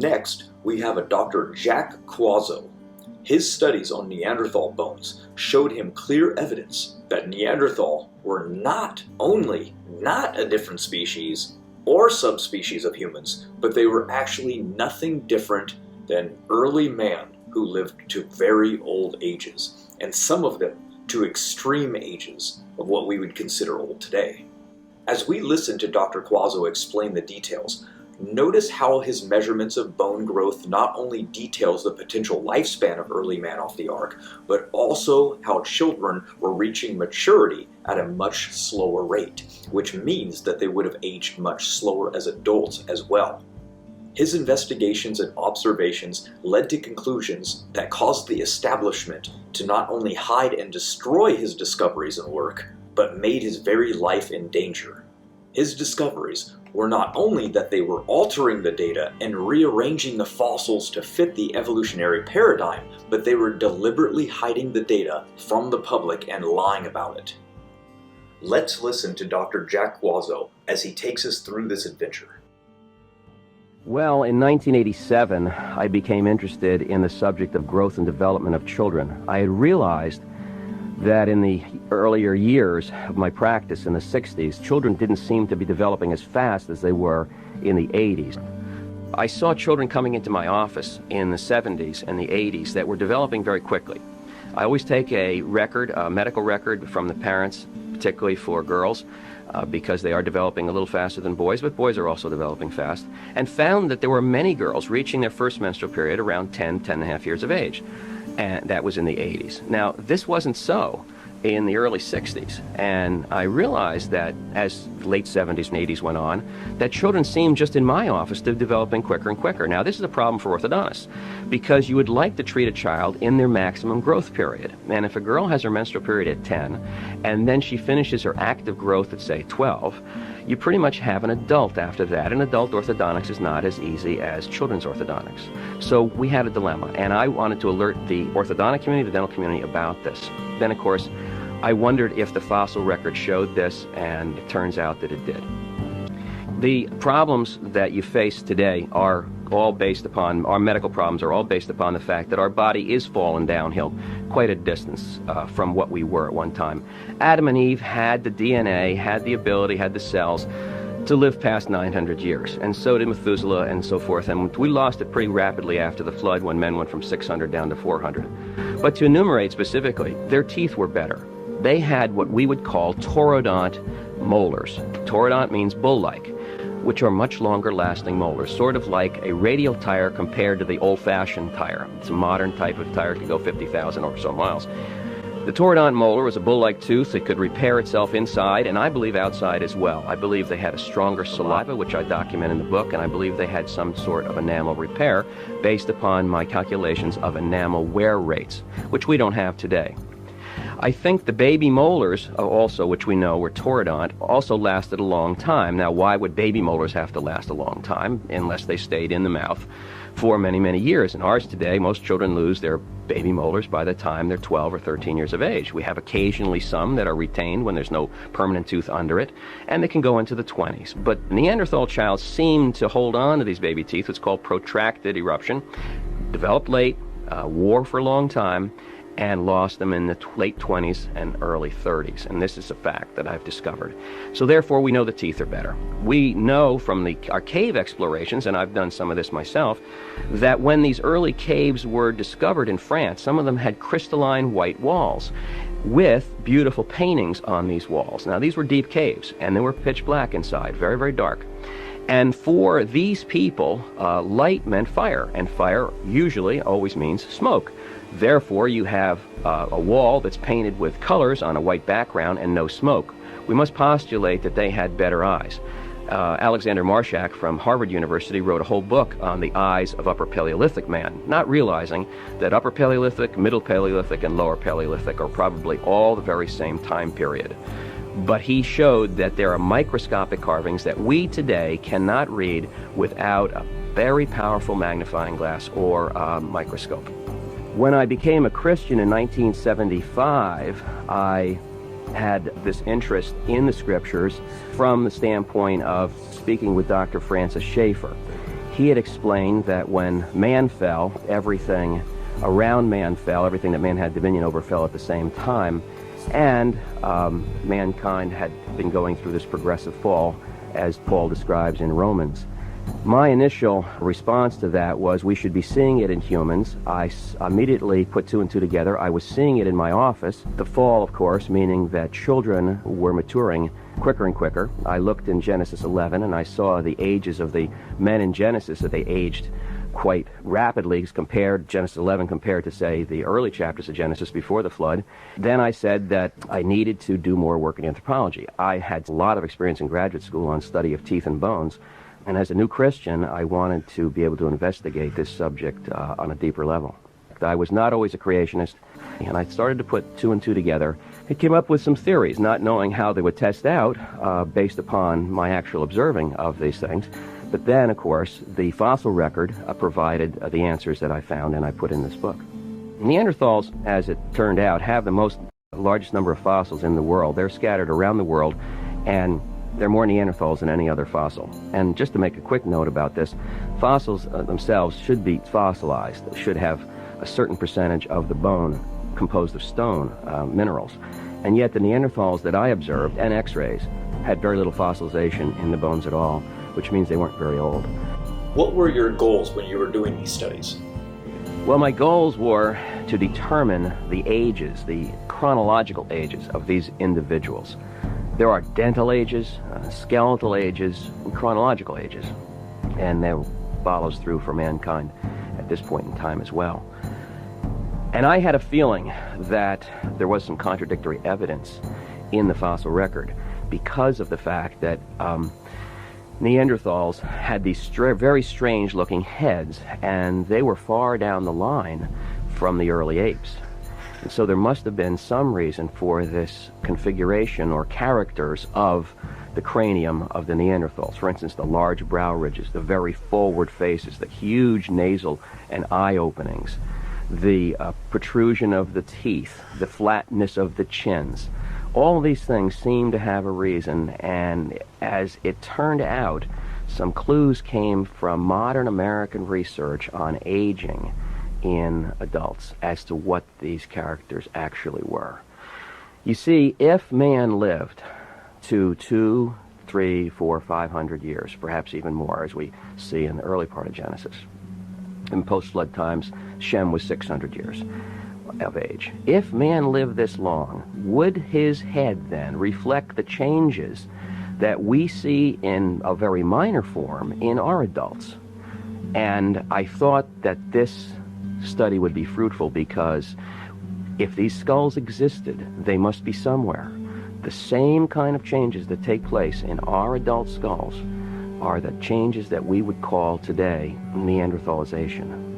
Next, we have a Dr. Jack Cuozzo. His studies on Neanderthal bones showed him clear evidence that Neanderthal were not only not a different species or subspecies of humans, but they were actually nothing different than early man who lived to very old ages, and some of them to extreme ages of what we would consider old today. As we listen to Dr. Cuozzo explain the details, notice how his measurements of bone growth not only details the potential lifespan of early man off the ark, but also how children were reaching maturity at a much slower rate, which means that they would have aged much slower as adults as well. His investigations and observations led to conclusions that caused the establishment to not only hide and destroy his discoveries and work, but made his very life in danger. His discoveries were not only that they were altering the data and rearranging the fossils to fit the evolutionary paradigm, but they were deliberately hiding the data from the public and lying about it. Let's listen to Dr. Jack Cuozzo as he takes us through this adventure. Well, in 1987, I became interested in the subject of growth and development of children. I had realized that in the earlier years of my practice in the 60s, children didn't seem to be developing as fast as they were in the 80s. I saw children coming into my office in the 70s and the 80s that were developing very quickly. I always take a record, a medical record from the parents, particularly for girls, because they are developing a little faster than boys, but boys are also developing fast, and found that there were many girls reaching their first menstrual period around 10 and a half years of age. And that was in the 80s. Now, this wasn't so in the early 60s, and I realized that as late 70s and 80s went on, that children seemed just in my office to be developing quicker and quicker. Now, this is a problem for orthodontists, because you would like to treat a child in their maximum growth period. And if a girl has her menstrual period at 10, and then she finishes her active growth at, say, 12, you pretty much have an adult after that, and adult orthodontics is not as easy as children's orthodontics. So we had a dilemma, and I wanted to alert the orthodontic community, the dental community, about this. Then, of course, I wondered if the fossil record showed this, and it turns out that it did. The problems that you face today are all based upon, our medical problems are all based upon the fact that our body is falling downhill quite a distance from what we were at one time. Adam and Eve had the DNA, had the ability, had the cells to live past 900 years, and so did Methuselah and so forth, and we lost it pretty rapidly after the flood when men went from 600 down to 400. But to enumerate specifically, their teeth were better. They had what we would call taurodont molars. Taurodont means bull-like, which are much longer lasting molars, sort of like a radial tire compared to the old-fashioned tire. It's a modern type of tire, it can go 50,000 or so miles. The taurodont molar was a bull-like tooth. It could repair itself inside, and I believe outside as well. I believe they had a stronger saliva, which I document in the book, and I believe they had some sort of enamel repair based upon my calculations of enamel wear rates, which we don't have today. I think the baby molars also, which we know were taurodont, also lasted a long time. Now, why would baby molars have to last a long time unless they stayed in the mouth for many, many years? In ours today, most children lose their baby molars by the time they're 12 or 13 years of age. We have occasionally some that are retained when there's no permanent tooth under it, and they can go into the 20s. But Neanderthal child seemed to hold on to these baby teeth. It's called protracted eruption. Developed late, wore for a long time, and lost them in the late 20s and early 30s. And this is a fact that I've discovered. So therefore, we know the teeth are better. We know from our cave explorations, and I've done some of this myself, that when these early caves were discovered in France, some of them had crystalline white walls with beautiful paintings on these walls. Now, these were deep caves, and they were pitch black inside, very, very dark. And for these people, light meant fire, and fire usually always means smoke. Therefore, you have a wall that's painted with colors on a white background and no smoke. We must postulate that they had better eyes. Alexander Marshak from Harvard University wrote a whole book on the eyes of Upper Paleolithic man, not realizing that Upper Paleolithic, Middle Paleolithic, and Lower Paleolithic are probably all the very same time period. But he showed that there are microscopic carvings that we today cannot read without a very powerful magnifying glass or a microscope. When I became a Christian in 1975, I had this interest in the scriptures from the standpoint of speaking with Dr. Francis Schaeffer. He had explained that when man fell, everything around man fell, everything that man had dominion over fell at the same time, and mankind had been going through this progressive fall, as Paul describes in Romans. My initial response to that was we should be seeing it in humans. I immediately put two and two together. I was seeing it in my office. The fall, of course, meaning that children were maturing quicker and quicker. I looked in Genesis 11 and I saw the ages of the men in Genesis, that they aged quite rapidly compared, Genesis 11 compared to, say, the early chapters of Genesis before the flood. Then I said that I needed to do more work in anthropology. I had a lot of experience in graduate school on study of teeth and bones, and as a new Christian, I wanted to be able to investigate this subject on a deeper level. I was not always a creationist, and I started to put two and two together. It came up with some theories, not knowing how they would test out based upon my actual observing of these things. But then, of course, the fossil record provided the answers that I found and I put in this book. Neanderthals, as it turned out, have the largest number of fossils in the world. They're scattered around the world, and there are more Neanderthals than any other fossil. And just to make a quick note about this, fossils themselves should be fossilized, should have a certain percentage of the bone composed of stone minerals. And yet the Neanderthals that I observed, and X-rays, had very little fossilization in the bones at all, which means they weren't very old. What were your goals when you were doing these studies? Well, my goals were to determine the ages, the chronological ages of these individuals. There are dental ages, skeletal ages, and chronological ages, and that follows through for mankind at this point in time as well. And I had a feeling that there was some contradictory evidence in the fossil record because of the fact that Neanderthals had these very strange-looking heads, and they were far down the line from the early apes. And so there must have been some reason for this configuration or characters of the cranium of the Neanderthals. For instance, the large brow ridges, the very forward faces, the huge nasal and eye openings, the protrusion of the teeth, the flatness of the chins. All these things seem to have a reason, and as it turned out, some clues came from modern American research on aging in adults as to what these characters actually were. You see, if man lived to 200, 300, 400, 500 years, perhaps even more, as we see in the early part of Genesis, in post-flood times, Shem was 600 years of age. If man lived this long, would his head then reflect the changes that we see in a very minor form in our adults? And I thought that this study would be fruitful because if these skulls existed, they must be somewhere. The same kind of changes that take place in our adult skulls are the changes that we would call today Neanderthalization.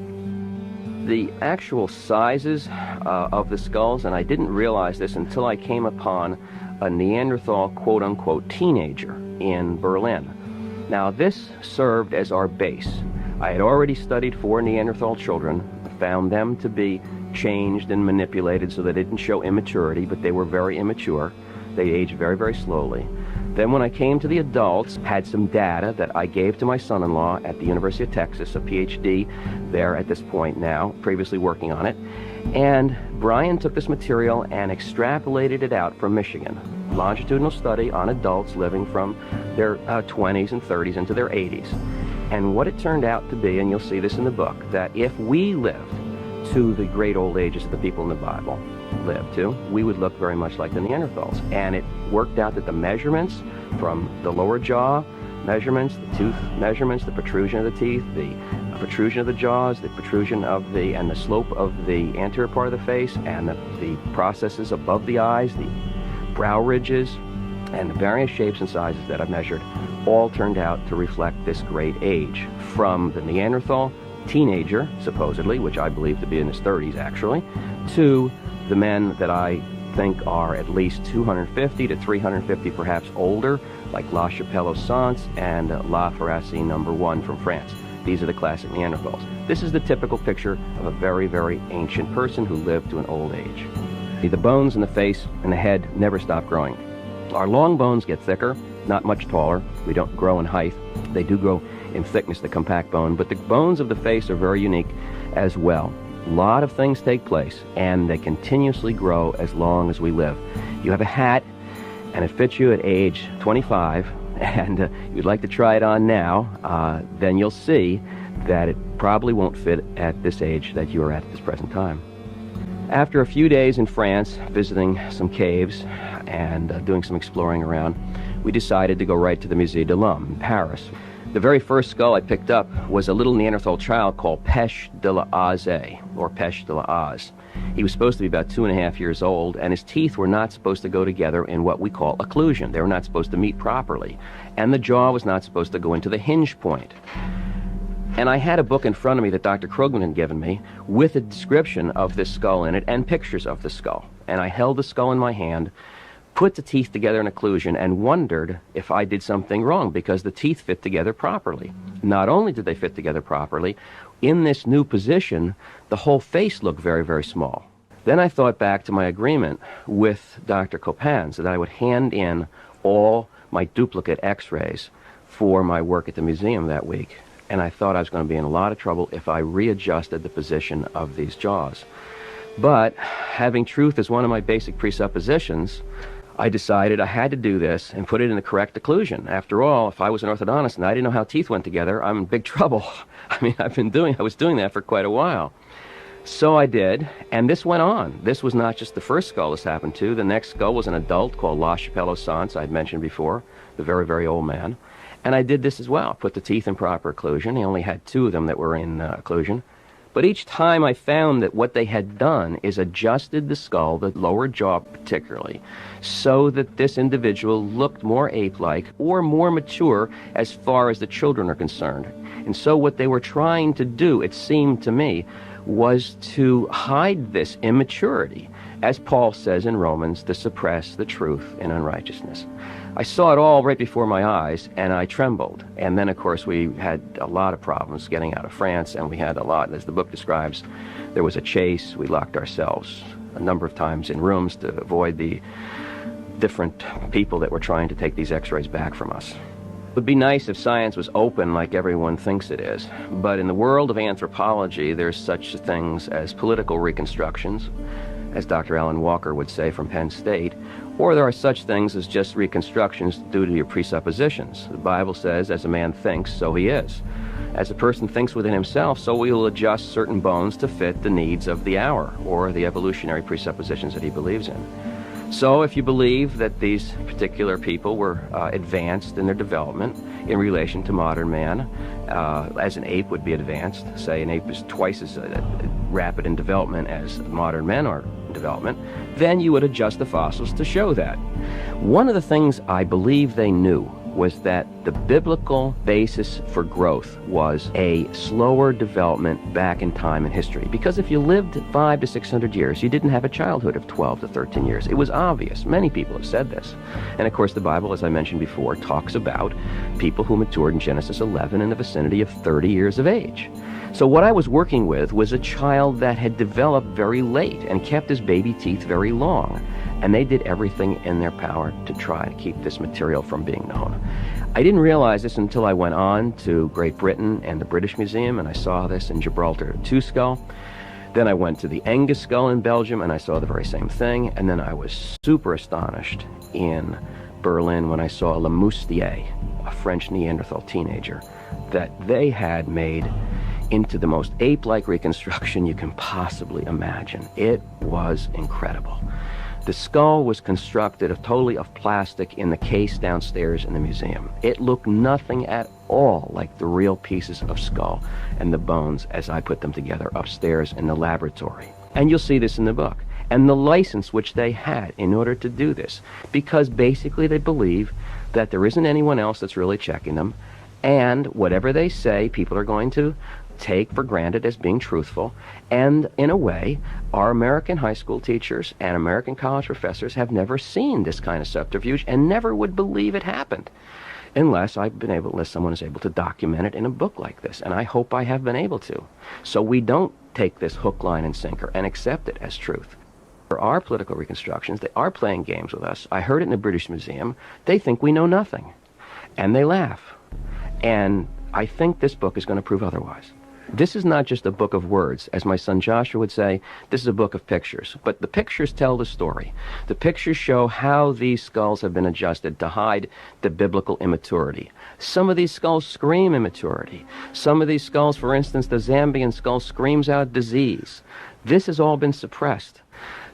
The actual sizes of the skulls, and I didn't realize this until I came upon a Neanderthal quote-unquote teenager in Berlin. Now this served as our base. I had already studied 4 Neanderthal children, found them to be changed and manipulated so they didn't show immaturity, but they were very immature. They aged very, very slowly. Then when I came to the adults, had some data that I gave to my son-in-law at the University of Texas, a PhD there at this point now, previously working on it. And Brian took this material and extrapolated it out from Michigan. Longitudinal study on adults living from their 20s and 30s into their 80s. And what it turned out to be, and you'll see this in the book, that if we lived to the great old ages of the people in the Bible lived to, we would look very much like the Neanderthals. And it worked out that the measurements from the lower jaw measurements, the tooth measurements, the protrusion of the teeth, the protrusion of the jaws, the protrusion of the, and the slope of the anterior part of the face, and the processes above the eyes, the brow ridges, and the various shapes and sizes that I've measured all turned out to reflect this great age. From the Neanderthal teenager, supposedly, which I believe to be in his 30s actually, to the men that I think are at least 250 to 350 perhaps older, like La Chapelle-aux-Saints and La Forêt No. 1 from France. These are the classic Neanderthals. This is the typical picture of a very, very ancient person who lived to an old age. The bones in the face and the head never stop growing. Our long bones get thicker, not much taller. We don't grow in height. They do grow in thickness, the compact bone, but the bones of the face are very unique as well. A lot of things take place, and they continuously grow as long as we live. You have a hat, and it fits you at age 25, and you'd like to try it on now, then you'll see that it probably won't fit at this age that you are at this present time. After a few days in France, visiting some caves and doing some exploring around, we decided to go right to the Musée de l'Homme in Paris. The very first skull I picked up was a little Neanderthal child called Pêche de l'Aze, or Pêche de l'Az. He was supposed to be about 2.5 years old, and his teeth were not supposed to go together in what we call occlusion. They were not supposed to meet properly, and the jaw was not supposed to go into the hinge point. And I had a book in front of me that Dr. Krugman had given me with a description of this skull in it and pictures of the skull. And I held the skull in my hand, put the teeth together in occlusion, and wondered if I did something wrong, because the teeth fit together properly. Not only did they fit together properly, in this new position, the whole face looked very, very small. Then I thought back to my agreement with Dr. Copan, so that I would hand in all my duplicate x-rays for my work at the museum that week. And I thought I was going to be in a lot of trouble if I readjusted the position of these jaws. But having truth as one of my basic presuppositions, I decided I had to do this and put it in the correct occlusion. After all, if I was an orthodontist and I didn't know how teeth went together, I'm in big trouble. I mean, I was doing that for quite a while. So I did, and this went on. This was not just the first skull this happened to. The next skull was an adult called La Chapelle-aux-Saints, I'd mentioned before, the very, very old man. And I did this as well, put the teeth in proper occlusion. He only had 2 of them that were in occlusion. But each time I found that what they had done is adjusted the skull, the lower jaw particularly, so that this individual looked more ape-like or more mature as far as the children are concerned. And so what they were trying to do, it seemed to me, was to hide this immaturity, as Paul says in Romans, to suppress the truth in unrighteousness. I saw it all right before my eyes, and I trembled. And then, of course, we had a lot of problems getting out of France, and we had a lot, as the book describes, there was a chase. We locked ourselves a number of times in rooms to avoid the different people that were trying to take these x-rays back from us. It would be nice if science was open like everyone thinks it is, but in the world of anthropology, there's such things as political reconstructions, as Dr. Alan Walker would say from Penn State, or there are such things as just reconstructions due to your presuppositions. The Bible says, as a man thinks, so he is. As a person thinks within himself, so he will adjust certain bones to fit the needs of the hour, or the evolutionary presuppositions that he believes in. So if you believe that these particular people were advanced in their development in relation to modern man, as an ape would be advanced, say an ape is twice as rapid in development as modern men are in development, then you would adjust the fossils to show that. One of the things I believe they knew was that the biblical basis for growth was a slower development back in time in history. Because if you lived 500 to 600 years, you didn't have a childhood of 12 to 13 years. It was obvious. Many people have said this. And of course, the Bible, as I mentioned before, talks about people who matured in Genesis 11 in the vicinity of 30 years of age. So what I was working with was a child that had developed very late and kept his baby teeth very long. And they did everything in their power to try to keep this material from being known. I didn't realize this until I went on to Great Britain and the British Museum, and I saw this in Gibraltar II skull. Then I went to the Angus skull in Belgium, and I saw the very same thing. And then I was super astonished in Berlin when I saw Le Moustier, a French Neanderthal teenager, that they had made into the most ape-like reconstruction you can possibly imagine. It was incredible. The skull was constructed totally of plastic in the case downstairs in the museum. It looked nothing at all like the real pieces of skull and the bones as I put them together upstairs in the laboratory. And you'll see this in the book. And the license which they had in order to do this, because basically they believe that there isn't anyone else that's really checking them, and whatever they say, people are going to take for granted as being truthful. And in a way, our American high school teachers and American college professors have never seen this kind of subterfuge and never would believe it happened unless someone is able to document it in a book like this. And I hope I have been able to. So we don't take this hook, line, and sinker and accept it as truth. for our political reconstructions. They are playing games with us. I heard it in the British Museum. They think we know nothing, and they laugh. And I think this book is going to prove otherwise. This is not just a book of words. As my son Joshua would say, this is a book of pictures. But the pictures tell the story. The pictures show how these skulls have been adjusted to hide the biblical immaturity. Some of these skulls scream immaturity. Some of these skulls, for instance, the Zambian skull screams out disease. This has all been suppressed.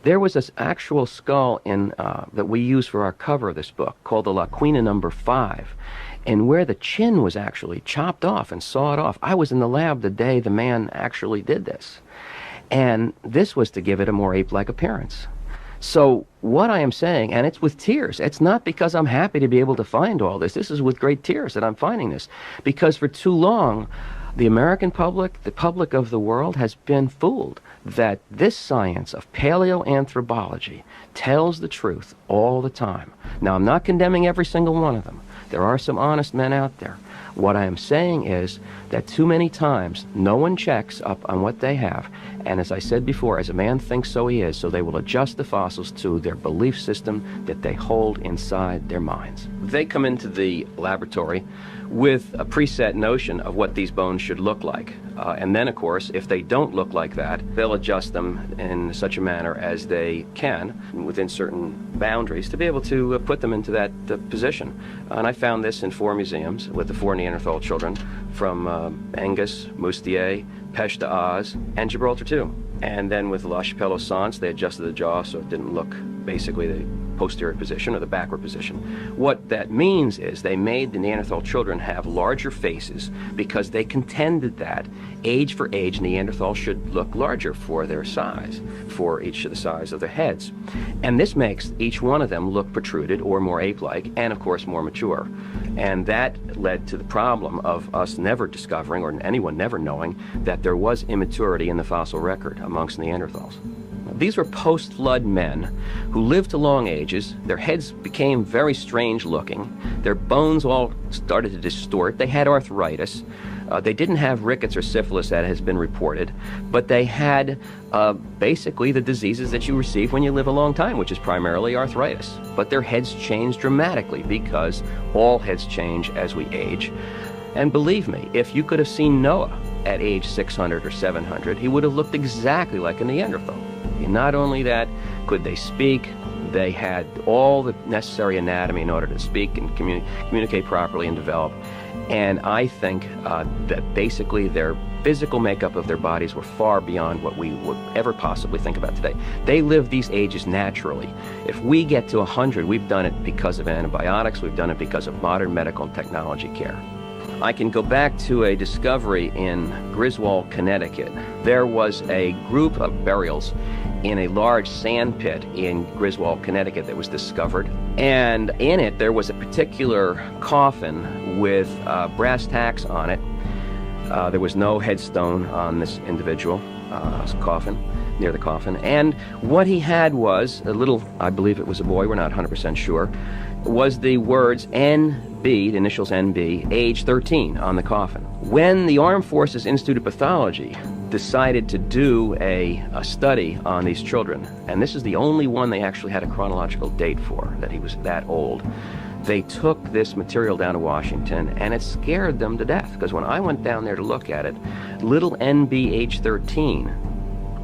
There was this actual skull that we use for our cover of this book called the Laquina number 5. And where the chin was actually chopped off and sawed off. I was in the lab the day the man actually did this. And this was to give it a more ape-like appearance. So what I am saying, and it's with tears, it's not because I'm happy to be able to find all this. This is with great tears that I'm finding this. Because for too long, the American public, the public of the world, has been fooled that this science of paleoanthropology tells the truth all the time. Now, I'm not condemning every single one of them. There are some honest men out there. What I am saying is that too many times no one checks up on what they have. And as I said before, as a man thinks, so he is. So they will adjust the fossils to their belief system that they hold inside their minds. They come into the laboratory with a preset notion of what these bones should look like. And then, of course, if they don't look like that, they'll adjust them in such a manner as they can within certain boundaries to be able to put them into that position. And I found this in 4 museums with the 4 Neanderthal children from Angus, Moustier, Pech de Oz, and Gibraltar too. And then with La Chapelle aux Saints, they adjusted the jaw so it didn't look basically the posterior position or the backward position. What that means is they made the Neanderthal children have larger faces because they contended that age for age Neanderthals should look larger for their size, for each of the size of their heads. And this makes each one of them look protruded or more ape-like and of course more mature. And that led to the problem of us never discovering, or anyone never knowing, that there was immaturity in the fossil record amongst Neanderthals. These were post-flood men who lived to long ages. Their heads became very strange looking. Their bones all started to distort. They had arthritis. They didn't have rickets or syphilis that has been reported, but they had basically the diseases that you receive when you live a long time, which is primarily arthritis. But their heads changed dramatically because all heads change as we age. And believe me, if you could have seen Noah at age 600 or 700, he would have looked exactly like a Neanderthal. And not only that, could they speak, they had all the necessary anatomy in order to speak and communicate properly and develop. And I think that basically their physical makeup of their bodies were far beyond what we would ever possibly think about today. They live these ages naturally. If we get to 100, we've done it because of antibiotics, we've done it because of modern medical and technology care. I can go back to a discovery in Griswold, Connecticut. There was a group of burials in a large sand pit in Griswold, Connecticut that was discovered. And in it, there was a particular coffin with brass tacks on it. There was no headstone on this individual coffin, near the coffin. And what he had was a little, I believe it was a boy, we're not 100% sure, was the words NB, the initials NB, age 13 on the coffin. When the Armed Forces Institute of Pathology decided to do a study on these children, and this is the only one they actually had a chronological date for, that he was that old, they took this material down to Washington, and it scared them to death, because when I went down there to look at it, little NB age 13,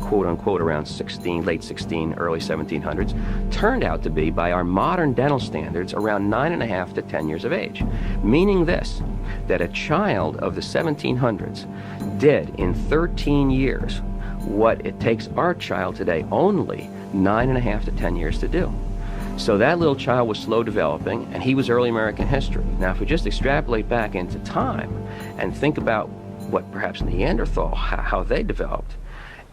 quote unquote around 16, late 16, early 1700s, turned out to be, by our modern dental standards, around 9.5 to 10 years of age. Meaning this, that a child of the 1700s did in 13 years what it takes our child today only 9.5 to 10 years to do. So that little child was slow developing, and he was early American history. Now, if we just extrapolate back into time and think about what perhaps Neanderthal, how they developed,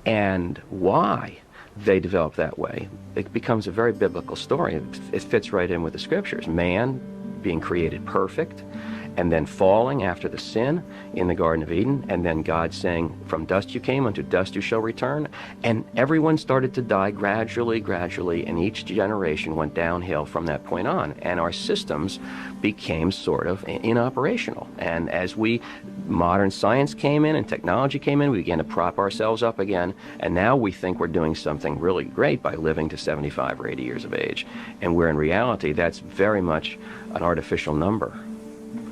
and why they developed that way, it becomes a very biblical story. It fits right in with the scriptures. Man being created perfect, and then falling after the sin in the Garden of Eden, and then God saying, from dust you came, unto dust you shall return. And everyone started to die gradually, and each generation went downhill from that point on. And our systems became sort of inoperational. And as modern science came in and technology came in, we began to prop ourselves up again. And now we think we're doing something really great by living to 75 or 80 years of age. And where in reality, that's very much an artificial number.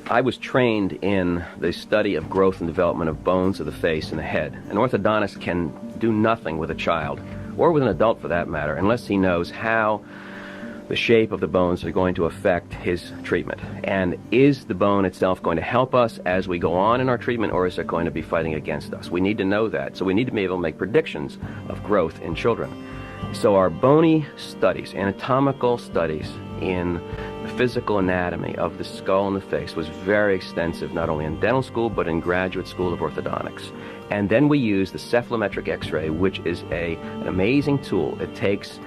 I was trained in the study of growth and development of bones of the face and the head. An orthodontist can do nothing with a child, or with an adult for that matter, unless he knows how the shape of the bones are going to affect his treatment. And is the bone itself going to help us as we go on in our treatment, or is it going to be fighting against us? We need to know that. So we need to be able to make predictions of growth in children. So our bony studies, anatomical studies in the physical anatomy of the skull and the face was very extensive, not only in dental school, but in graduate school of orthodontics. And then we use the cephalometric x-ray, which is an amazing tool. It takes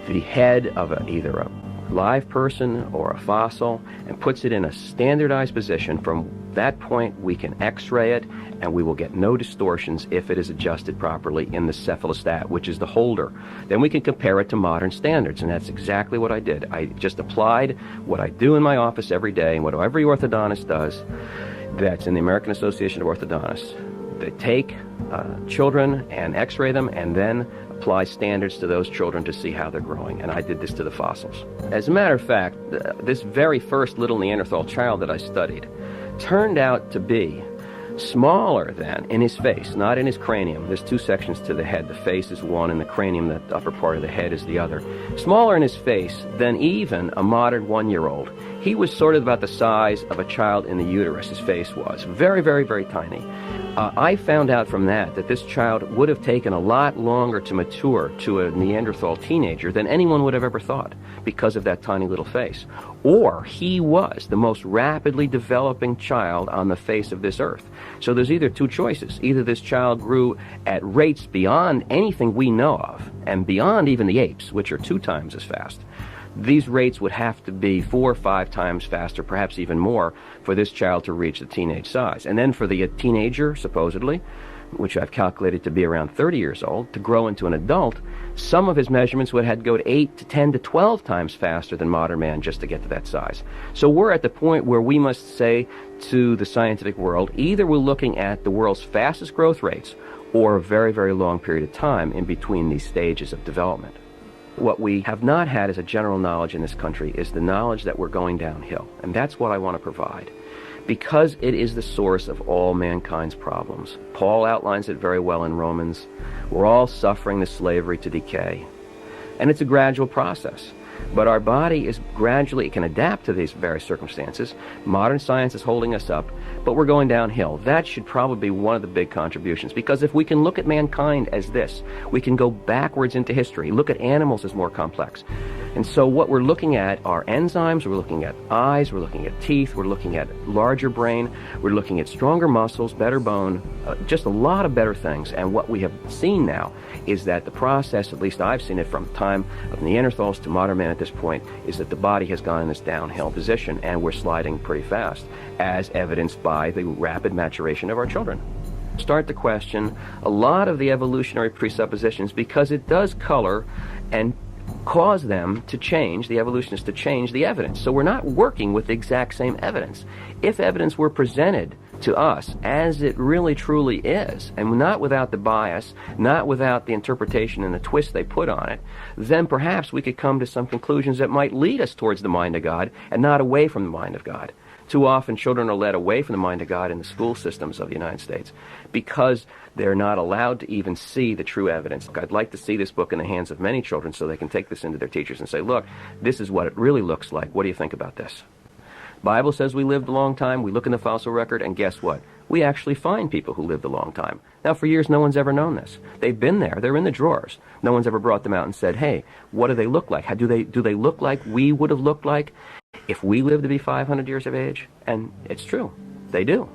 the head of either a live person or a fossil and puts it in a standardized position. From that point, we can x-ray it, and we will get no distortions if it is adjusted properly in the cephalostat, which is the holder. Then we can compare it to modern standards, and that's exactly what I did. I just applied what I do in my office every day, and what every orthodontist does that's in the American Association of Orthodontists. They take children and x-ray them, and then apply standards to those children to see how they're growing. And I did this to the fossils. As a matter of fact, this very first little Neanderthal child that I studied turned out to be smaller than in his face, not in his cranium. There's two sections to the head. The face is one, and the cranium, the upper part of the head, is the other. Smaller in his face than even a modern 1-year-old. He was sort of about the size of a child in the uterus, his face was. Very, very, very tiny. I found out from that this child would have taken a lot longer to mature to a Neanderthal teenager than anyone would have ever thought, because of that tiny little face. Or he was the most rapidly developing child on the face of this earth. So there's either two choices. Either this child grew at rates beyond anything we know of, and beyond even the apes, which are 2 times as fast. These rates would have to be 4 or 5 times faster, perhaps even more, for this child to reach the teenage size. And then for the teenager, supposedly, which I've calculated to be around 30 years old, to grow into an adult, some of his measurements would have to go to 8 to 10 to 12 times faster than modern man just to get to that size. So we're at the point where we must say to the scientific world, either we're looking at the world's fastest growth rates, or a very, very long period of time in between these stages of development. What we have not had as a general knowledge in this country is the knowledge that we're going downhill. And that's what I want to provide, because it is the source of all mankind's problems. Paul outlines it very well in Romans. We're all suffering the slavery to decay. And it's a gradual process. But our body is gradually, it can adapt to these various circumstances. Modern science is holding us up, but we're going downhill. That should probably be one of the big contributions, because if we can look at mankind as this, we can go backwards into history, look at animals as more complex. And so what we're looking at are enzymes, we're looking at eyes, we're looking at teeth, we're looking at larger brain, we're looking at stronger muscles, better bone, just a lot of better things. And what we have seen now is that the process, at least I've seen it from the time of Neanderthals to modern man at this point, is that the body has gone in this downhill position, and we're sliding pretty fast, as evidenced by the rapid maturation of our children. Start to question a lot of the evolutionary presuppositions, because it does color and cause them to change, the evolutionists to change the evidence. So we're not working with the exact same evidence. If evidence were presented to us as it really truly is, and not without the bias, not without the interpretation and the twist they put on it, then perhaps we could come to some conclusions that might lead us towards the mind of God and not away from the mind of God. Too often children are led away from the mind of God in the school systems of the United States because they're not allowed to even see the true evidence. I'd like to see this book in the hands of many children so they can take this into their teachers and say, look, this is what it really looks like. What do you think about this? Bible says we lived a long time. We look in the fossil record, and guess what? We actually find people who lived a long time. Now, for years, no one's ever known this. They've been there. They're in the drawers. No one's ever brought them out and said, hey, what do they look like? How do they look like we would have looked like if we lived to be 500 years of age? And it's true. They do.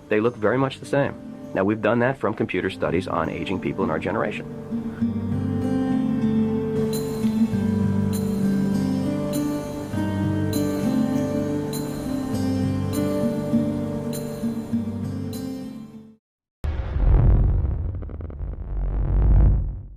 They look very much the same. Now, we've done that from computer studies on aging people in our generation.